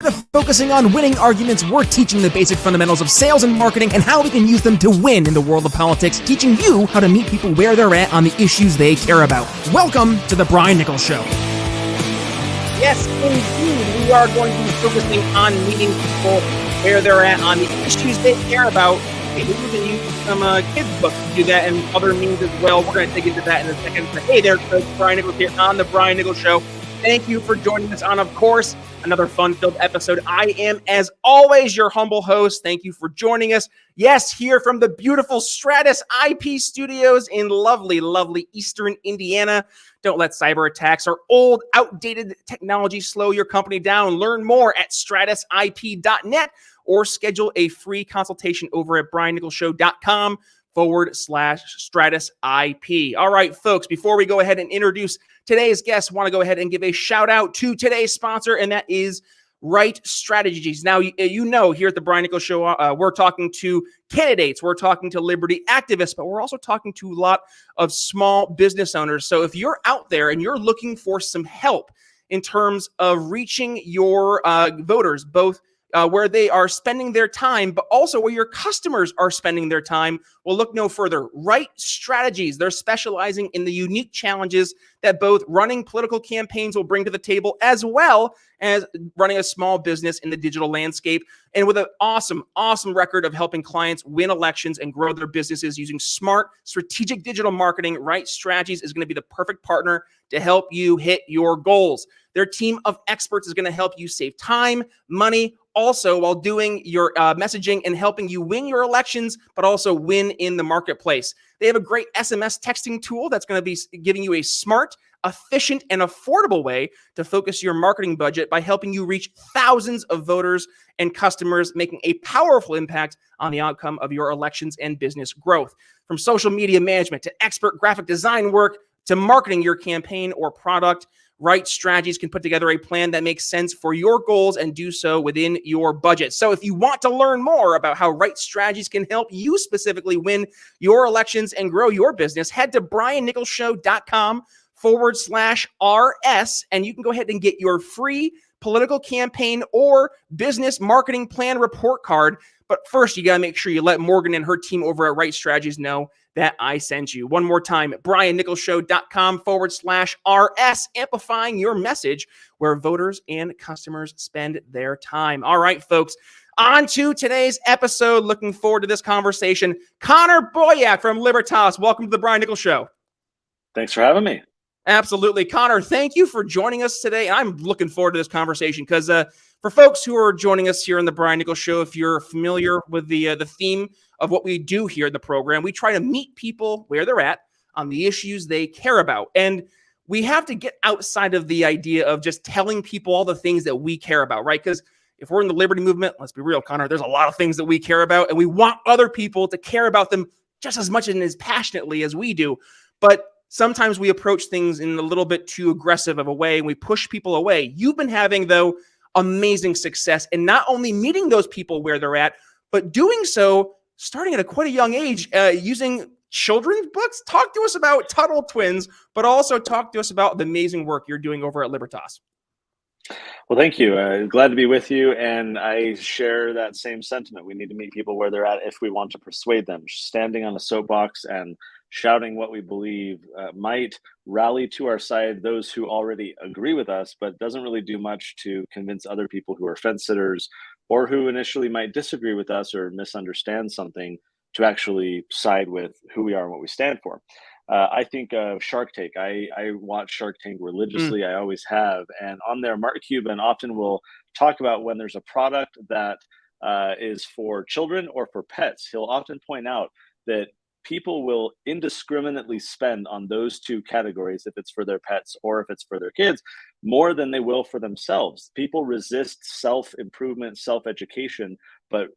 Instead of focusing on winning arguments, we're teaching the basic fundamentals of sales and marketing and how we can use them to win in the world of politics, teaching you how to meet people where they're at on the issues they care about. Welcome to The Brian Nichols Show. Yes, indeed, we are going to be focusing on meeting people where they're at on the issues they care about. Maybe we can use some kids' books to do that and other means as well. We're going to dig into that in a second. But hey there, folks, Brian Nichols here on The Brian Nichols Show. Thank you for joining us on, of course, another fun-filled episode. I am, as always, your humble host. Thank you for joining us. Yes, here from the beautiful Stratus IP studios in lovely, lovely Eastern Indiana. Don't let cyber attacks or old, outdated technology slow your company down. Learn more at stratusip.net or schedule a free consultation over at briannicholsshow.com/stratusip. All right, folks, before we go ahead and introduce today's guest, I want to go ahead and give a shout out to today's sponsor, and that is Right Strategies. Now, you know, here at the Brian Nichols Show, we're talking to candidates, we're talking to liberty activists, but we're also talking to a lot of small business owners. So if you're out there and you're looking for some help in terms of reaching your voters, both where they are spending their time, but also where your customers are spending their time, well, look no further. Right Strategies. They're specializing in the unique challenges that both running political campaigns will bring to the table, as well as running a small business in the digital landscape. And with an awesome, awesome record of helping clients win elections and grow their businesses using smart, strategic digital marketing, Right Strategies is going to be the perfect partner to help you hit your goals. Their team of experts is going to help you save time, money, also while doing your messaging and helping you win your elections, but also win in the marketplace. They have a great SMS texting tool that's going to be giving you a smart, efficient, and affordable way to focus your marketing budget by helping you reach thousands of voters and customers, making a powerful impact on the outcome of your elections and business growth. From social media management to expert graphic design work to marketing your campaign or product, Right Strategies can put together a plan that makes sense for your goals and do so within your budget. So if you want to learn more about how Right Strategies can help you specifically win your elections and grow your business, head to briannicholsshow.com/RS, and you can go ahead and get your free political campaign or business marketing plan report card. But first, you got to make sure you let Morgan and her team over at Right Strategies know that I sent you. One more time, briannicholsshow.com/RS, amplifying your message where voters and customers spend their time. All right, folks, on to today's episode. Looking forward to this conversation. Connor Boyack from Libertas. Welcome to the Brian Nichols Show. Thanks for having me. Absolutely. Connor, thank you for joining us today. I'm looking forward to this conversation because for folks who are joining us here on the Brian Nichols Show, if you're familiar with the theme of what we do here in the program, we try to meet people where they're at on the issues they care about. And we have to get outside of the idea of just telling people all the things that we care about, right? Because if we're in the liberty movement, let's be real, Connor, there's a lot of things that we care about, and we want other people to care about them just as much and as passionately as we do. But sometimes we approach things in a little bit too aggressive of a way, and we push people away. You've been having, though, amazing success in not only meeting those people where they're at, but doing so starting at quite a young age, using children's books. Talk to us about Tuttle Twins, but also talk to us about the amazing work you're doing over at Libertas. Well, thank you. Glad to be with you. And I share that same sentiment. We need to meet people where they're at if we want to persuade them. Standing on a soapbox and shouting what we believe might rally to our side those who already agree with us, but doesn't really do much to convince other people who are fence sitters or who initially might disagree with us or misunderstand something to actually side with who we are and what we stand for. I think of Shark Tank. I watch Shark Tank religiously. I always have. And on there, Mark Cuban often will talk about when there's a product that is for children or for pets. He'll often point out that people will indiscriminately spend on those two categories, if it's for their pets or if it's for their kids, more than they will for themselves. People resist self-improvement, self-education, but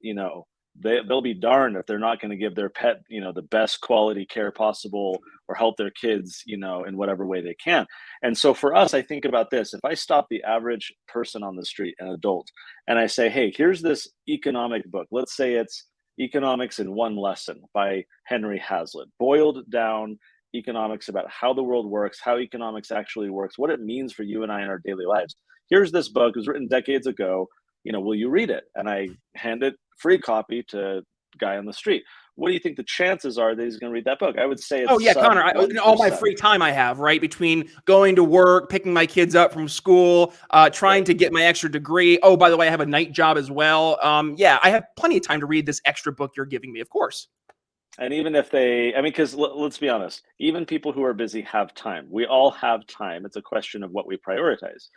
they'll be darned if they're not going to give their pet, the best quality care possible or help their kids, in whatever way they can. And so for us, I think about this. If I stop the average person on the street, an adult, and I say, hey, here's this economic book. Let's say it's Economics in One Lesson by Henry Hazlitt, boiled down economics about how the world works, how economics actually works, what it means for you and I in our daily lives. Here's this book. It was written decades ago. will you read it? And I hand it free copy to guy on the street. What do you think the chances are that he's going to read that book? I would say it's Connor, in all my 1%. free time I have, right, between going to work, picking my kids up from school, trying to get my extra degree. Oh, by the way, I have a night job as well. I have plenty of time to read this extra book you're giving me, of course. And even if because let's be honest, even people who are busy have time. We all have time. It's a question of what we prioritize.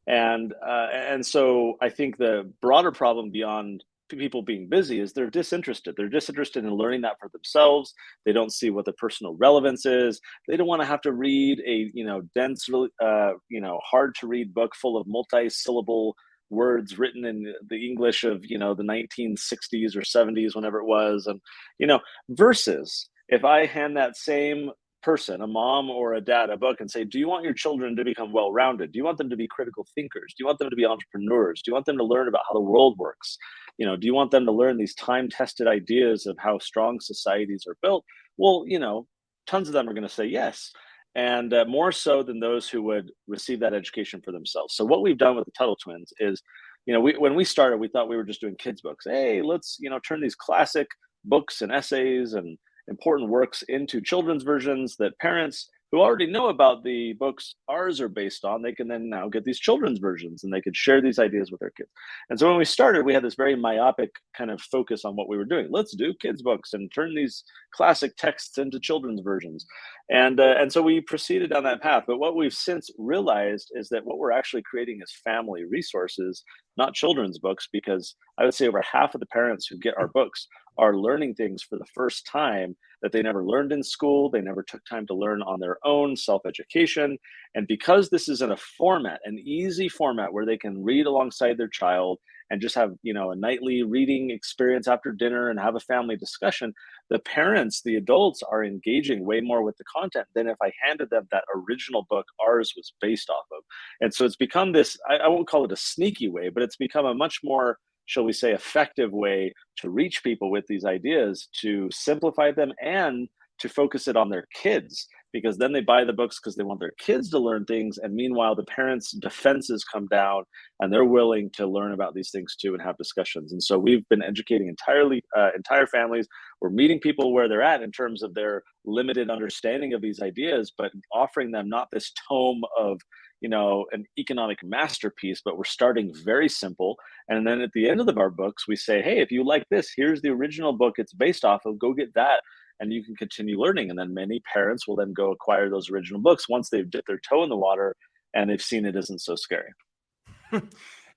And so I think the broader problem beyond people being busy is they're disinterested. They're disinterested in learning that for themselves. They don't see what the personal relevance is. They don't want to have to read a dense, hard to read book full of multi-syllable words written in the English of the 1960s or 70s, whenever it was, and versus if I hand that same person, a mom or a dad, a book and say, do you want your children to become well-rounded? Do you want them to be critical thinkers? Do you want them to be entrepreneurs? Do you want them to learn about how the world works? Do you want them to learn these time-tested ideas of how strong societies are built? Well, tons of them are going to say yes. And more so than those who would receive that education for themselves. So what we've done with the Tuttle Twins is, when we started, we thought we were just doing kids' books. Hey, let's, turn these classic books and essays and important works into children's versions that parents who already know about the books ours are based on, they can then now get these children's versions and they could share these ideas with their kids. And so when we started, we had this very myopic kind of focus on what we were doing. Let's do kids' books and turn these classic texts into children's versions. And so we proceeded down that path. But what we've since realized is that what we're actually creating is family resources, not children's books, because I would say over half of the parents who get our books are learning things for the first time that they never learned in school. They never took time to learn on their own, self-education. And because this is in a format, an easy format where they can read alongside their child and just have, a nightly reading experience after dinner and have a family discussion, the parents, the adults are engaging way more with the content than if I handed them that original book ours was based off of. And so it's become this, I won't call it a sneaky way, but it's become a much more, shall we say, effective way to reach people with these ideas, to simplify them and to focus it on their kids, because then they buy the books because they want their kids to learn things. And meanwhile, the parents' defenses come down and they're willing to learn about these things too and have discussions. And so we've been educating entire families. We're meeting people where they're at in terms of their limited understanding of these ideas, but offering them not this tome of an economic masterpiece, but we're starting very simple. And then at the end of our books, we say, hey, if you like this, here's the original book it's based off of, go get that. And you can continue learning. And then many parents will then go acquire those original books once they've dipped their toe in the water and they've seen it isn't so scary.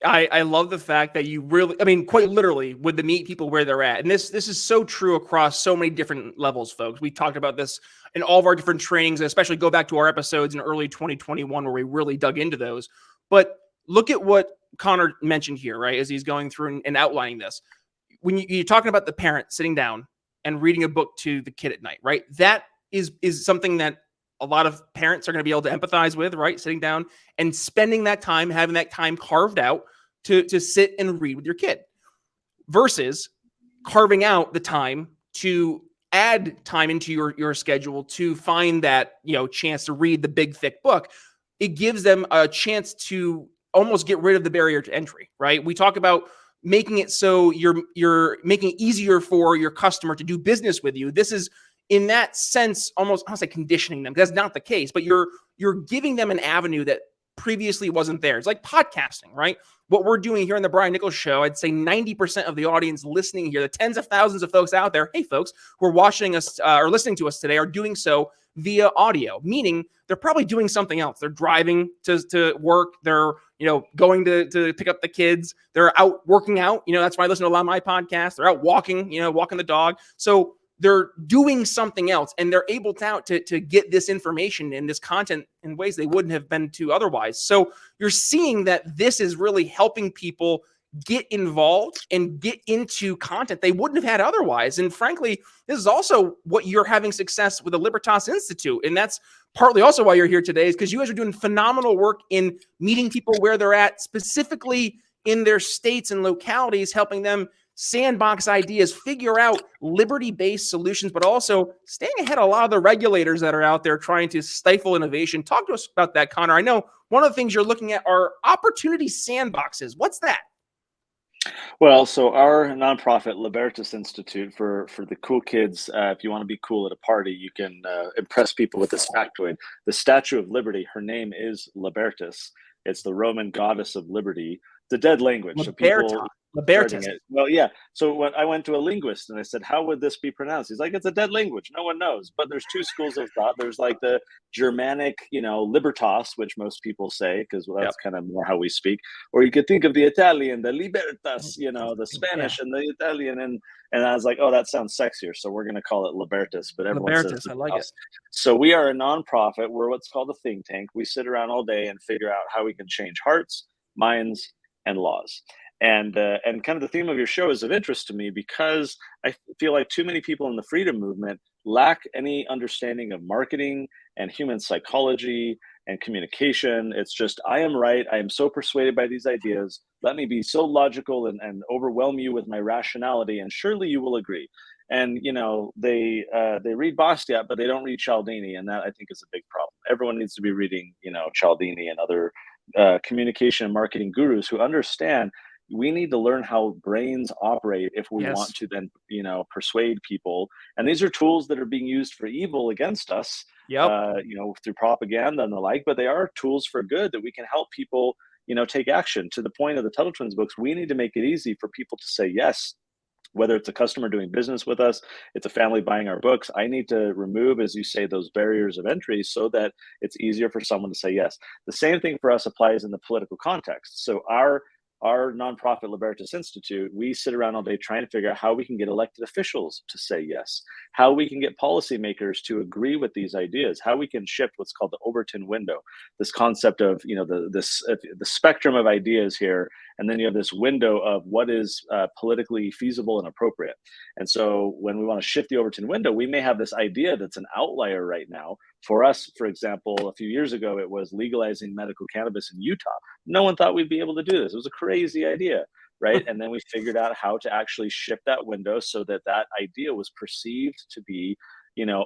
I love the fact that you really, quite literally, would meet people where they're at. And this is so true across so many different levels, folks. We talked about this in all of our different trainings, especially go back to our episodes in early 2021 where we really dug into those. But look at what Connor mentioned here, right, as he's going through and outlining this. When you're talking about the parent sitting down and reading a book to the kid at night, right? That is something that a lot of parents are going to be able to empathize with, right? Sitting down and spending that time, having that time carved out to sit and read with your kid, versus carving out the time to add time into your schedule to find that, chance to read the big, thick book. It gives them a chance to almost get rid of the barrier to entry, right? We talk about making it so you're making it easier for your customer to do business with you. This is, in that sense, almost, I don't say conditioning them, because that's not the case, but you're giving them an avenue that previously wasn't there. It's like podcasting, right? What we're doing here on the Brian Nichols Show, I'd say 90% of the audience listening here, the tens of thousands of folks out there, hey folks, who are watching us or listening to us today, are doing so via audio, meaning they're probably doing something else. They're driving to work. They're, going to pick up the kids. They're out working out. That's why I listen to a lot of my podcasts. They're out walking, walking the dog. So they're doing something else, and they're able to get this information and this content in ways they wouldn't have been to otherwise. So you're seeing that this is really helping people get involved and get into content they wouldn't have had otherwise. And frankly, this is also what you're having success with the Libertas Institute. And that's partly also why you're here today, is because you guys are doing phenomenal work in meeting people where they're at, specifically in their states and localities, helping them sandbox ideas, figure out liberty-based solutions, but also staying ahead of a lot of the regulators that are out there trying to stifle innovation. Talk to us about that, Connor. I know one of the things you're looking at are opportunity sandboxes. What's that? Well, so our nonprofit Libertas Institute for the cool kids, if you want to be cool at a party, you can impress people with this factoid. The Statue of Liberty, her name is Libertas. It's the Roman goddess of liberty. It's a dead language, so Libertas. people starting Libertas. it. Well, yeah. So when I went to a linguist and I said, "How would this be pronounced?" He's like, "It's a dead language. No one knows." But there's two schools of thought. There's like the Germanic, libertas, which most people say because Yep. that's kind of more how we speak, or you could think of the Italian, the libertas, the Yeah. Spanish and the Italian, and I was like, oh, that sounds sexier, so we're going to call it Libertas, but everyone says Libertas. I like it. Libertas. So we are a nonprofit. We're what's called a think tank. We sit around all day and figure out how we can change hearts, minds, and laws. And kind of the theme of your show is of interest to me because I feel like too many people in the freedom movement lack any understanding of marketing and human psychology and communication. It's just, I am right. I am so persuaded by these ideas. Let me be so logical and overwhelm you with my rationality, and surely you will agree. And they read Bastiat, but they don't read Cialdini, and that I think is a big problem. Everyone needs to be reading Cialdini and other communication and marketing gurus who understand we need to learn how brains operate if we want Yes. to then persuade people. And these are tools that are being used for evil against us, Yep. through propaganda and the like, but they are tools for good that we can help people, take action. To the point of the Tuttle Twins books, we need to make it easy for people to say yes, whether it's a customer doing business with us, it's a family buying our books. I need to remove, as you say, those barriers of entry so that it's easier for someone to say yes. The same thing for us applies in the political context. So our nonprofit Libertas Institute, we sit around all day trying to figure out how we can get elected officials to say yes, how we can get policymakers to agree with these ideas, how we can shift what's called the Overton window, this concept of the spectrum of ideas here, and then you have this window of what is politically feasible and appropriate. And so when we want to shift the Overton window, we may have this idea that's an outlier right now. For us, for example, a few years ago, it was legalizing medical cannabis in Utah. No one thought we'd be able to do this. It was a crazy idea, right? And then we figured out how to actually shift that window so that that idea was perceived to be,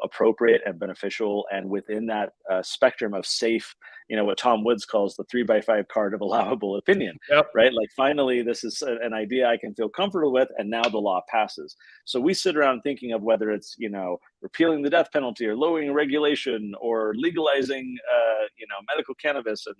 appropriate and beneficial, and within that spectrum of safe, what Tom Woods calls the 3x5 card of allowable opinion, Yep. right? Like finally, this is an idea I can feel comfortable with, and now the law passes. So we sit around thinking of whether it's, repealing the death penalty or lowering regulation or legalizing, medical cannabis and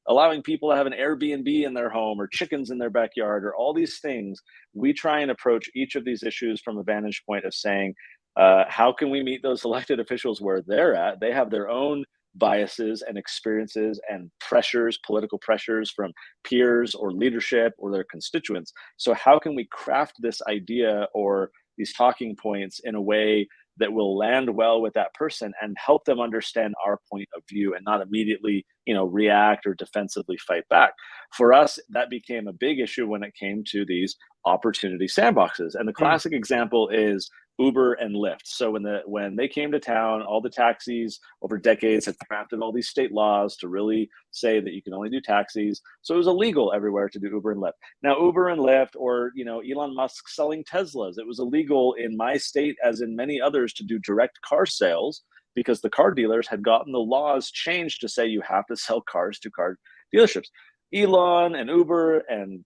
allowing people to have an Airbnb in their home or chickens in their backyard or all these things. We try and approach each of these issues from a vantage point of saying, how can we meet those elected officials where they're at? They have their own biases and experiences and pressures, political pressures from peers or leadership or their constituents. So, how can we craft this idea or these talking points in a way that will land well with that person and help them understand our point of view and not immediately, react or defensively fight back? For us, that became a big issue when it came to these opportunity sandboxes. And the Mm. classic example is Uber and Lyft. So when they came to town, all the taxis over decades had crafted all these state laws to really say that you can only do taxis. So it was illegal everywhere to do Uber and Lyft. Now Uber and Lyft, or Elon Musk selling Teslas, it was illegal in my state as in many others to do direct car sales because the car dealers had gotten the laws changed to say you have to sell cars to car dealerships. Elon and Uber and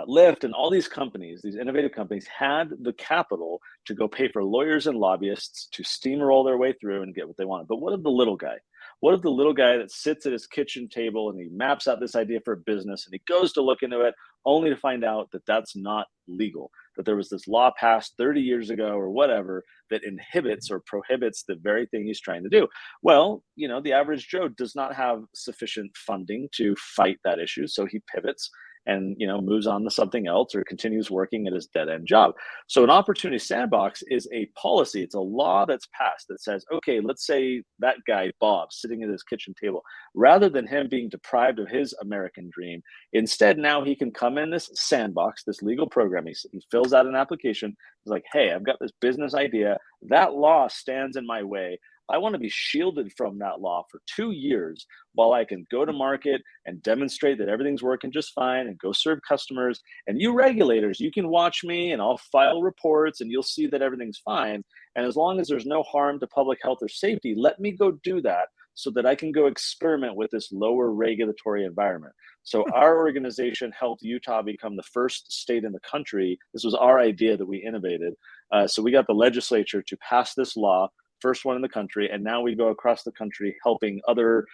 Lyft and all these companies, these innovative companies, had the capital to go pay for lawyers and lobbyists to steamroll their way through and get what they wanted. But what of the little guy? What of the little guy that sits at his kitchen table and he maps out this idea for a business and he goes to look into it only to find out that that's not legal, that there was this law passed 30 years ago or whatever that inhibits or prohibits the very thing he's trying to do? Well, the average Joe does not have sufficient funding to fight that issue. So he pivots and moves on to something else or continues working at his dead-end job. So an opportunity sandbox is a policy, it's a law that's passed that says, okay, let's say that guy Bob sitting at his kitchen table, rather than him being deprived of his American dream, instead now he can come in this sandbox, this legal program. He fills out an application. He's like, hey, I've got this business idea, that law stands in my way. I want to be shielded from that law for 2 years while I can go to market and demonstrate that everything's working just fine and go serve customers. And you regulators, you can watch me and I'll file reports and you'll see that everything's fine. And as long as there's no harm to public health or safety, let me go do that so that I can go experiment with this lower regulatory environment. So our organization helped Utah become the first state in the country. This was our idea that we innovated. So we got the legislature to pass this law, first one in the country, and now we go across the country helping other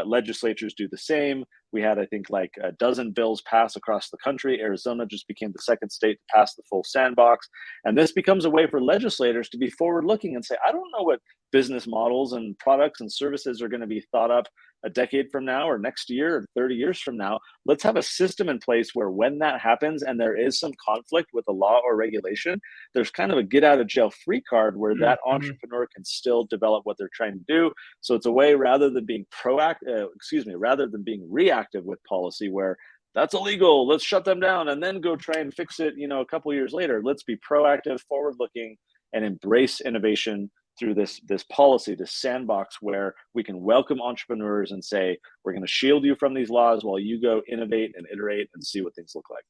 legislatures do the same. We had, I think, like a dozen bills pass across the country. Arizona just became the second state to pass the full sandbox. And this becomes a way for legislators to be forward looking and say, I don't know what business models and products and services are going to be thought up a decade from now or next year or 30 years from now. Let's have a system in place where when that happens and there is some conflict with a law or regulation, there's kind of a get out of jail free card where that entrepreneur can still develop what they're trying to do. So it's a way, rather than being rather than being reactive with policy where that's illegal, let's shut them down and then go try and fix it, a couple of years later. Let's be proactive, forward looking, and embrace innovation through this policy, this sandbox where we can welcome entrepreneurs and say, we're going to shield you from these laws while you go innovate and iterate and see what things look like.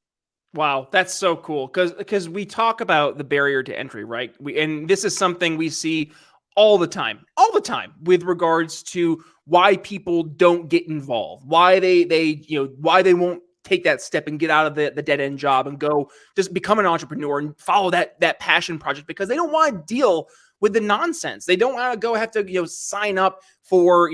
Wow, that's so cool. Because we talk about the barrier to entry, right? And this is something we see all the time with regards to why people don't get involved, why why they won't take that step and get out of the dead end job and go just become an entrepreneur and follow that passion project, because they don't want to deal with the nonsense. They don't want to go have to, sign up for,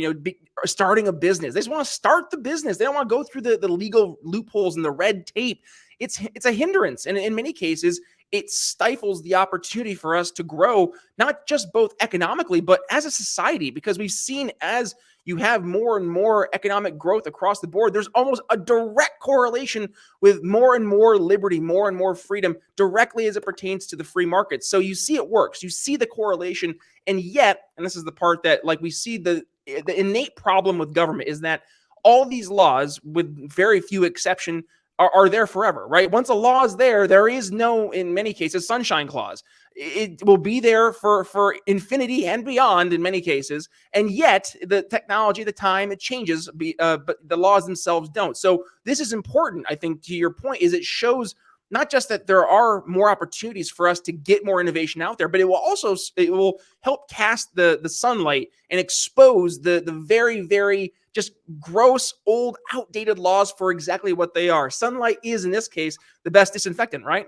starting a business. They just want to start the business. They don't want to go through the legal loopholes and the red tape. It's a hindrance. And in many cases, it stifles the opportunity for us to grow, not just both economically, but as a society, because we've seen as you have more and more economic growth across the board, there's almost a direct correlation with more and more liberty, more and more freedom directly as it pertains to the free market. So you see it works, you see the correlation, and yet, and this is the part that we see the innate problem with government is that all these laws, with very few exception, are there forever, right? Once a law is there, there is no, in many cases, sunshine clause. It will be there for infinity and beyond in many cases. And yet the technology, the time, it changes, but the laws themselves don't. So this is important, I think, to your point, is it shows not just that there are more opportunities for us to get more innovation out there, but it will help cast the sunlight and expose the very, very just gross, old, outdated laws for exactly what they are. Sunlight is, in this case, the best disinfectant, right?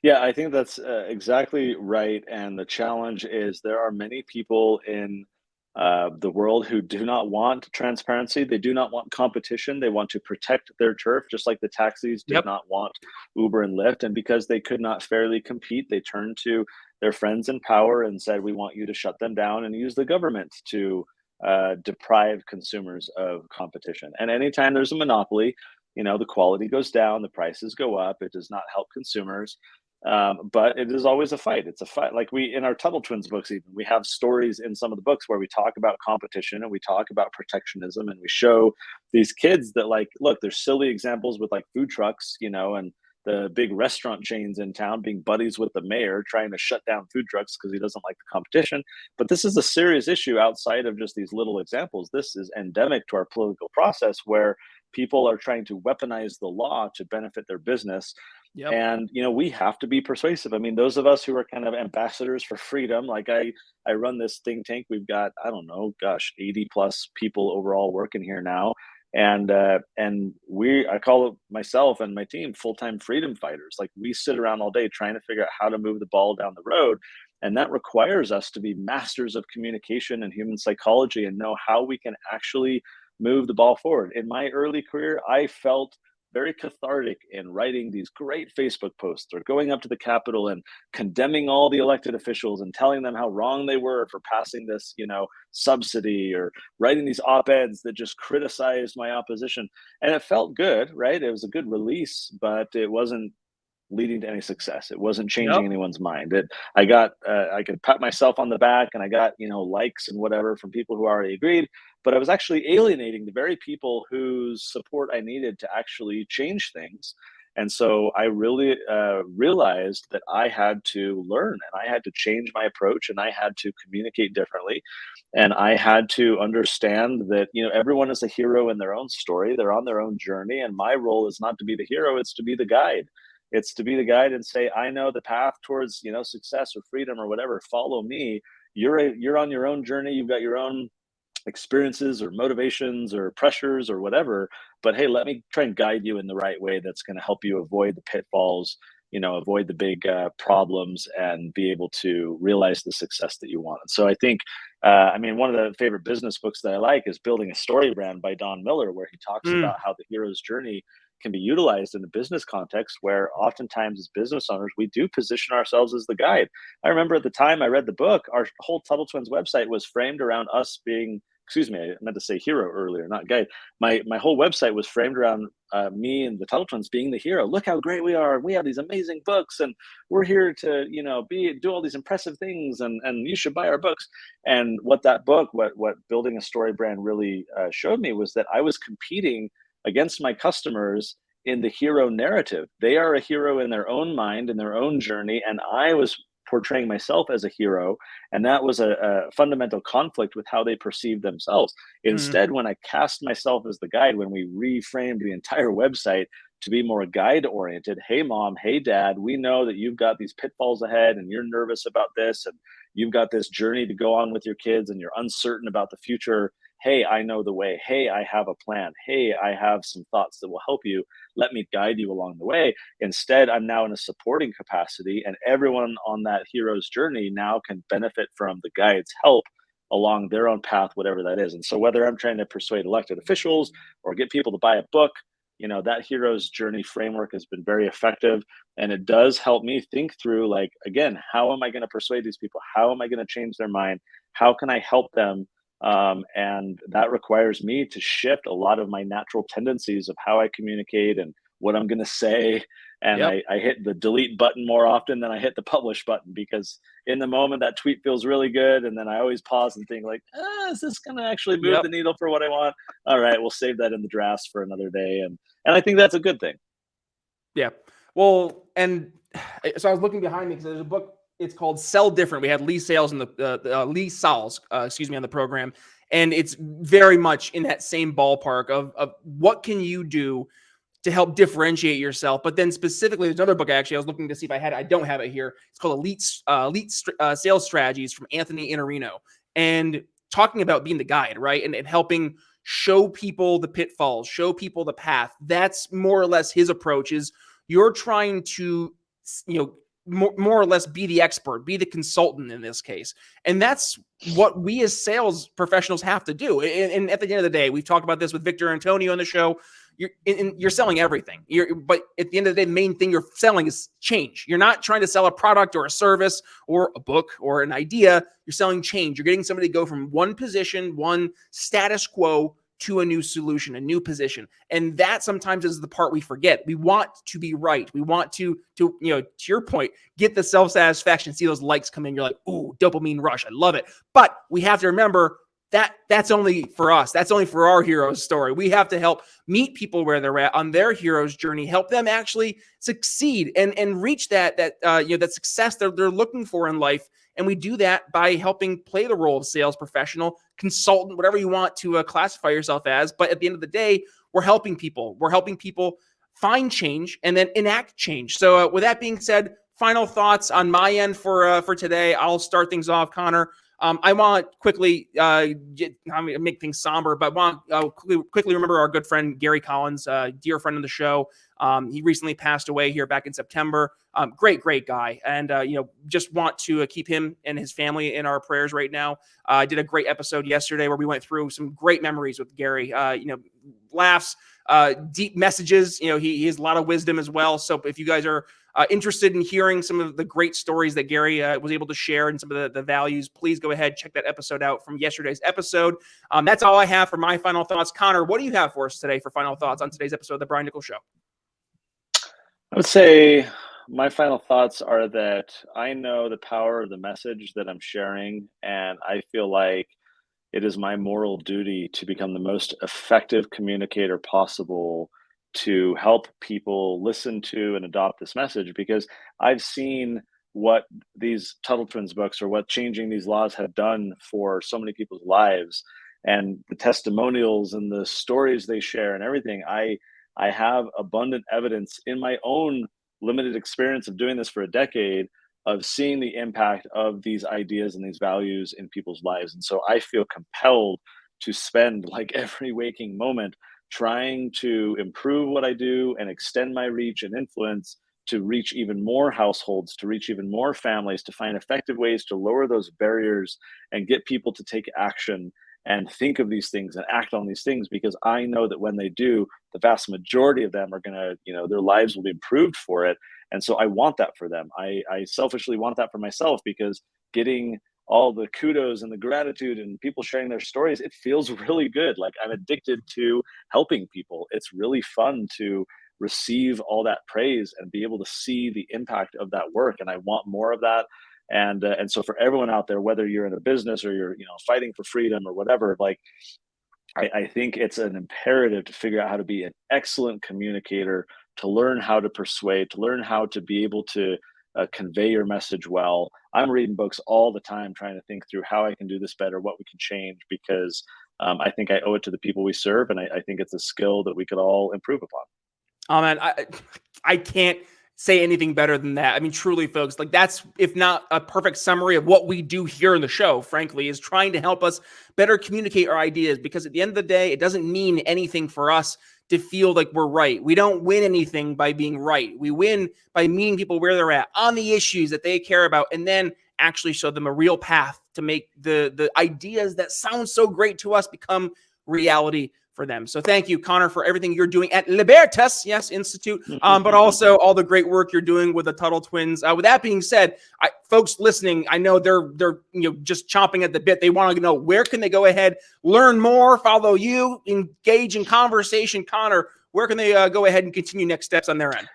Yeah, I think that's exactly right. And the challenge is there are many people in the world who do not want transparency. They do not want competition. They want to protect their turf, just like the taxis did Yep. not want Uber and Lyft. And because they could not fairly compete, they turned to their friends in power and said, we want you to shut them down, and use the government to deprive consumers of competition. And anytime there's a monopoly, the quality goes down, the prices go up. It does not help consumers. But it is always a fight. It's a fight. Like we, in our Tuttle Twins books, even we have stories in some of the books where we talk about competition and we talk about protectionism, and we show these kids that, like, look, there's silly examples with like food trucks, and the big restaurant chains in town being buddies with the mayor trying to shut down food trucks because he doesn't like the competition. But this is a serious issue outside of just these little examples. This is endemic to our political process, where people are trying to weaponize the law to benefit their business. Yep. And we have to be persuasive. I mean, those of us who are kind of ambassadors for freedom, like I run this think tank. We've got, I don't know, gosh, 80 plus people overall working here now. And I call it, myself and my team, full-time freedom fighters. Like, we sit around all day trying to figure out how to move the ball down the road. And that requires us to be masters of communication and human psychology and know how we can actually move the ball forward. In my early career, I felt very cathartic in writing these great Facebook posts or going up to the Capitol and condemning all the elected officials and telling them how wrong they were for passing this, subsidy, or writing these op-eds that just criticized my opposition. And it felt good, right? It was a good release, but it wasn't leading to any success. It wasn't changing Yep. anyone's mind. I could pat myself on the back, and I got, likes and whatever from people who already agreed, but I was actually alienating the very people whose support I needed to actually change things. And so I really realized that I had to learn, and I had to change my approach, and I had to communicate differently. And I had to understand that, everyone is a hero in their own story. They're on their own journey. And my role is not to be the hero, it's to be the guide. It's to be the guide and say, I know the path towards, success or freedom or whatever. Follow me. You're on your own journey. You've got your own experiences or motivations or pressures or whatever, but hey, let me try and guide you in the right way that's going to help you avoid the pitfalls, avoid the big problems, and be able to realize the success that you want. So I think one of the favorite business books that I like is Building a Story Brand by Don Miller, where he talks Mm, about how the hero's journey can be utilized in a business context, where oftentimes as business owners we do position ourselves as the guide. I remember at the time I read the book, our whole Tuttle Twins website was framed around us being, excuse me, I meant to say hero earlier, not guide. My whole website was framed around me and the Tuttle Twins being the hero. Look how great we are. We have these amazing books, and we're here to do all these impressive things, and you should buy our books. And what that book, what Building a Story Brand really showed me, was that I was competing against my customers in the hero narrative. They are a hero in their own mind, in their own journey, and I was portraying myself as a hero, and that was a fundamental conflict with how they perceive themselves. mm, Instead, when I cast myself as the guide, when we reframed the entire website to be more guide oriented, hey mom, hey dad, we know that you've got these pitfalls ahead and you're nervous about this, and you've got this journey to go on with your kids and you're uncertain about the future. Hey, I know the way. Hey, I have a plan. Hey, I have some thoughts that will help you. Let me guide you along the way. Instead, I'm now in a supporting capacity, and everyone on that hero's journey now can benefit from the guide's help along their own path, whatever that is. And so, whether I'm trying to persuade elected officials or get people to buy a book, that hero's journey framework has been very effective. And it does help me think through, like, again, how am I going to persuade these people? How am I going to change their mind? How can I help them? And that requires me to shift a lot of my natural tendencies of how I communicate and what I'm going to say. And yep, I hit the delete button more often than I hit the publish button, because in the moment that tweet feels really good. And then I always pause and think, like, is this going to actually move yep, the needle for what I want? All right, we'll save that in the drafts for another day. And I think that's a good thing. yeah. Well, and so I was looking behind me because there's a book. It's called "Sell Different." We had Lee Sales in Lee Sales, excuse me, on the program, and it's very much in that same ballpark of what can you do to help differentiate yourself. But then specifically, there's another book I was looking to see if I had it. I don't have it here. It's called Elite Sales Strategies from Anthony Iannarino, and talking about being the guide, right? And helping show people the pitfalls, show people the path. That's more or less his approach. Is you're trying to, more or less be the expert, be the consultant in this case. And that's what we as sales professionals have to do. And at the end of the day, we've talked about this with Victor Antonio on the show. You're selling everything. But at the end of the day, the main thing you're selling is change. You're not trying to sell a product or a service or a book or an idea. You're selling change. You're getting somebody to go from one position, one status quo, to a new solution, a new position. And that sometimes is the part we forget. We want to be right. We want to your point, get the self-satisfaction, see those likes come in. You're like, ooh, dopamine rush. I love it. But we have to remember that's only for us. That's only for our hero's story. We have to help meet people where they're at on their hero's journey, help them actually succeed and reach that success that they're looking for in life. And we do that by helping play the role of sales professional, consultant, whatever you want to classify yourself as. But at the end of the day, we're helping people. We're helping people find change and then enact change. So with that being said, final thoughts on my end for today. I'll start things off, Connor. I want quickly make things somber, but want quickly remember our good friend Gary Collins, dear friend of the show. He recently passed away here back in September. Great guy, and just want to keep him and his family in our prayers right now. I did a great episode yesterday where we went through some great memories with Gary. Laughs, deep messages. He has a lot of wisdom as well. So if you guys are interested in hearing some of the great stories that Gary was able to share and some of the values, please go ahead, check that episode out from yesterday's episode. That's all I have for my final thoughts. Connor, what do you have for us today for final thoughts on today's episode of The Brian Nichols Show? I would say my final thoughts are that I know the power of the message that I'm sharing, and I feel like it is my moral duty to become the most effective communicator possible to help people listen to and adopt this message, because I've seen what these Tuttle Twins books or what changing these laws have done for so many people's lives, and the testimonials and the stories they share and everything. I have abundant evidence in my own limited experience of doing this for a decade of seeing the impact of these ideas and these values in people's lives. And so I feel compelled to spend like every waking moment trying to improve what I do and extend my reach and influence to reach even more households, to reach even more families, to find effective ways to lower those barriers and get people to take action and think of these things and act on these things, because I know that when they do, the vast majority of them are going to, their lives will be improved for it. And so I want that for them. I selfishly want that for myself, because getting all the kudos and the gratitude and people sharing their stories, it feels really good. Like, I'm addicted to helping people. It's really fun to receive all that praise and be able to see the impact of that work. And I want more of that. And so for everyone out there, whether you're in a business or you're, fighting for freedom or whatever, like, I think it's an imperative to figure out how to be an excellent communicator, to learn how to persuade, to learn how to be able to convey your message well. I'm reading books all the time, trying to think through how I can do this better, what we can change, because I think I owe it to the people we serve. And I think it's a skill that we could all improve upon. Oh man, I can't say anything better than that. I mean, truly, folks, like, that's, if not a perfect summary of what we do here in the show, frankly, is trying to help us better communicate our ideas, because at the end of the day, it doesn't mean anything for us to feel like we're right. We don't win anything by being right. We win by meeting people where they're at on the issues that they care about, and then actually show them a real path to make the ideas that sound so great to us become reality for them. So thank you, Connor, for everything you're doing at Libertas Institute, but also all the great work you're doing with the Tuttle Twins. With that being said, folks listening, I know they're just chomping at the bit. They want to know, where can they go ahead, learn more, follow you, engage in conversation. Connor, where can they go ahead and continue next steps on their end?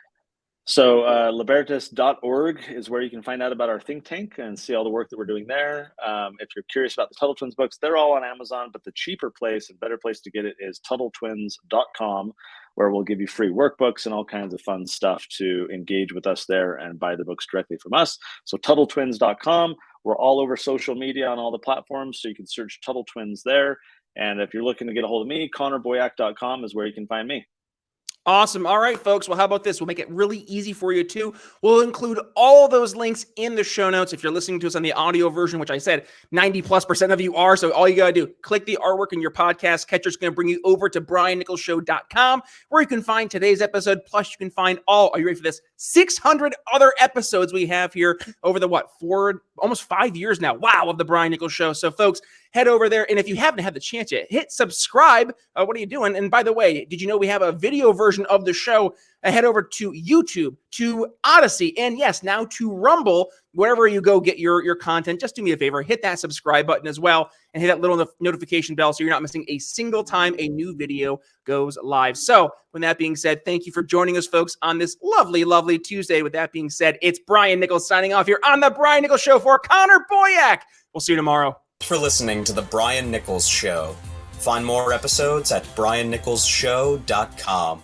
So libertas.org is where you can find out about our think tank and see all the work that we're doing there. If you're curious about the Tuttle Twins books, they're all on Amazon, but the cheaper place and better place to get it is TuttleTwins.com, where we'll give you free workbooks and all kinds of fun stuff to engage with us there and buy the books directly from us. So TuttleTwins.com. We're all over social media on all the platforms, so you can search Tuttle Twins there. And if you're looking to get a hold of me, ConnorBoyack.com is where you can find me. Awesome. All right, folks. Well, how about this? We'll make it really easy for you, too. We'll include all those links in the show notes. If you're listening to us on the audio version, which I said 90+% of you are, so all you got to do, click the artwork in your podcast catcher. It's going to bring you over to briannicholsshow.com, where you can find today's episode. Plus, you can find are you ready for this? 600 other episodes we have here over the, almost 5 years now. Wow, of the Brian Nichols Show. So, folks, head over there. And if you haven't had the chance yet, hit subscribe. What are you doing? And by the way, did you know we have a video version of the show? Head over to YouTube, to Odyssey, and yes, now to Rumble, wherever you go get your content. Just do me a favor, hit that subscribe button as well, and hit that little notification bell so you're not missing a single time a new video goes live. So with that being said, thank you for joining us, folks, on this lovely, lovely Tuesday. With that being said, it's Brian Nichols signing off here on The Brian Nichols Show for Connor Boyack. We'll see you tomorrow. Thanks for listening to The Brian Nichols Show. Find more episodes at briannicholsshow.com.